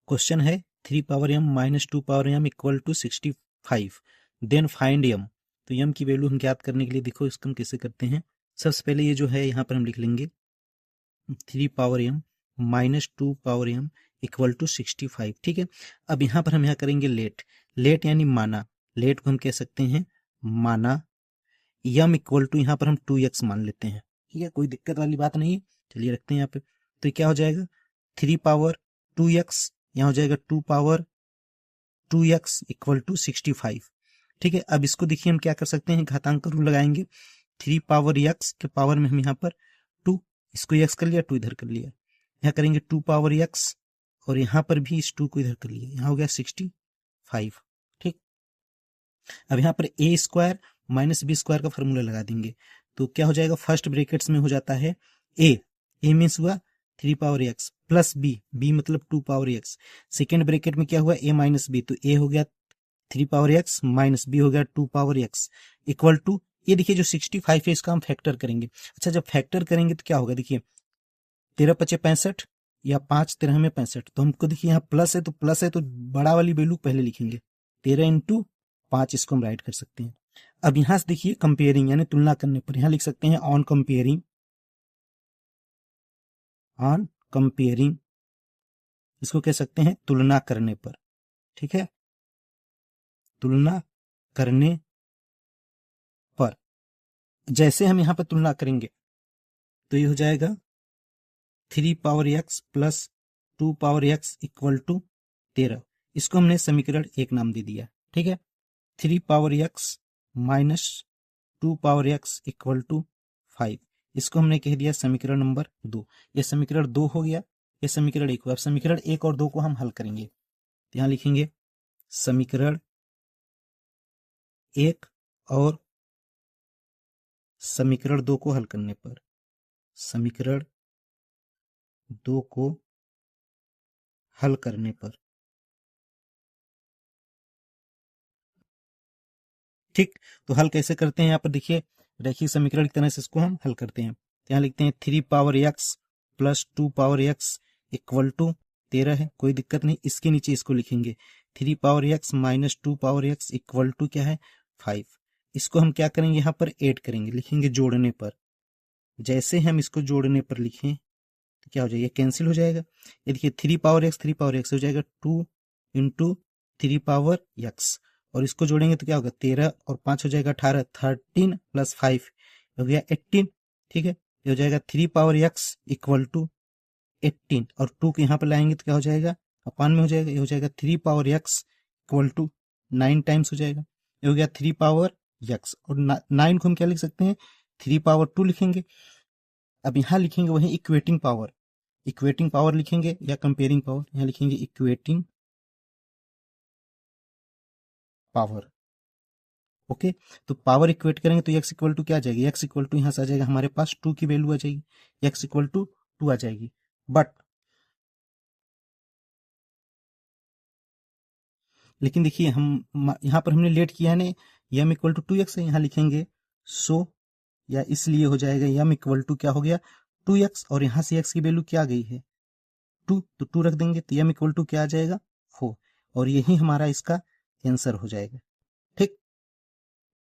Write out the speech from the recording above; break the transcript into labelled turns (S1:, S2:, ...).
S1: Question है 3 power m minus 2 power m equal to 65, then find m। तो m की value हम ज्ञात करने के लिए देखो इसको हम कैसे करते हैं। सबसे पहले ये जो है यहाँ पर हम लिख लेंगे 3 power m minus 2 power m equal to 65, ठीक है। अब यहाँ पर हम यहाँ करेंगे लेट यानी माना, लेट को हम कह सकते हैं माना, m इक्वल टू यहाँ पर हम 2x मान लेते हैं, ठीक है, कोई दिक्कत वाली बात नहीं है। चलिए रखते हैं यहाँ पे। तो क्या हो जाएगा 3 पावर 2x, यहाँ हो जाएगा 2 पावर 2x इक्वल टू 65, ठीक है। अब इसको देखिए हम क्या कर सकते हैं, घातांक रूल लगाएंगे। 3 पावर x के पावर में हम यहाँ पर 2, इसको x कर लिया, 2 इधर कर लिया, यहाँ करेंगे 2 पावर x और यहाँ पर भी इस 2 को इधर कर लिया, यहाँ हो गया 65, ठीक। अब यहाँ पर a square minus B square का फॉर्मूला लगा देंगे। तो क्या हो जाएगा, फर्स्ट ब्रैकेट्स में हो जाता है a मीन्स हुआ 3 पावर x प्लस b मतलब 2 पावर x। सेकेंड ब्रैकेट में क्या हुआ, a माइनस b, तो a हो गया 3 पावर x माइनस b हो गया 2 पावर x इक्वल टू, ये देखिए जो 65 है इसका हम फैक्टर करेंगे। अच्छा जब फैक्टर करेंगे तो क्या होगा, देखिए 13 पचे 65 या 5 13 में 65, तो हमको देखिए यहाँ प्लस है तो बड़ा वाली वैल्यू पहले लिखेंगे, 13 इंटू 5 इसको हम राइट कर सकते हैं। अब यहां से देखिए कंपेयरिंग यानी तुलना करने पर यहां लिख सकते हैं ऑन कंपेयरिंग, इसको कह सकते हैं तुलना करने पर, ठीक है, तुलना करने पर। जैसे हम यहां पर तुलना करेंगे तो ये हो जाएगा 3 power x plus 2 power x equal to 13, इसको हमने समीकरण 1 नाम दे दिया, ठीक है। 3 power x minus 2 power x equal to 5, इसको हमने कह दिया समीकरण नंबर 2। ये समीकरण 2 हो गया, ये समीकरण 1 हुआ। अब समीकरण 1 और 2 को हम हल करेंगे, यहां लिखेंगे समीकरण 1 और समीकरण 2 को हल करने पर, समीकरण 2 को हल करने पर, ठीक। तो हल कैसे करते हैं, यहाँ पर देखिए रैखिक समीकरण की तरह से इसको हम हल करते हैं। तो यहाँ लिखते हैं 3 power x plus 2 power x equal to 13 है, कोई दिक्कत नहीं। इसके नीचे इसको लिखेंगे 3 power x minus 2 power x equal to क्या है 5, इसको हम क्या करेंगे यहाँ पर ऐड करेंगे, लिखेंगे जोड़ने पर। जैसे हम इसको जोड़ने पर लिखें तो क्या हो जाएगा, कैंसिल हो जाएगा। ये देखिए 3 पावर x हो जाएगा 2 इंटू 3 पावर x, और इसको जोड़ेंगे तो क्या होगा 13 और 5 हो जाएगा 18, 13 प्लस 5 हो गया 18, ठीक है। ये हो जाएगा 3 पावर x इक्वल टू 18 और 2 को यहाँ पर लाएंगे तो क्या हो जाएगा अपान में हो जाएगा, ये हो जाएगा 3 power x equal to 9 times हो जाएगा, ये हो गया 3 पावर x। और 9 को हम क्या लिख सकते हैं 3 पावर 2 लिखेंगे। अब यहाँ लिखेंगे वही इक्वेटिंग पावर लिखेंगे या कंपेयरिंग पावर, यहाँ लिखेंगे इक्वेटिंग पावर, ओके। तो पावर इक्वेट करेंगे तो x इक्वल टू क्या आ जाएगी, x इक्वल टू यहाँ से आ जाएगा हमारे पास 2 की वैल्यू आ जाएगी, x इक्वल टू 2 आ जाएगी। बट लेकिन देखिए हम यहाँ पर हमने लेट किया है ना, m इक्वल टू 2x है, यहाँ लिखेंगे सो या इसलिए हो जाएगा m इक्वल टू क्या हो गया 2x, और यहाँ से x की वैल्यू क्या आ गई है 2, तो 2 रख देंगे तो m इक्वल टू क्या आ जाएगा 4, और यही हमारा इसका आंसर हो जाएगा।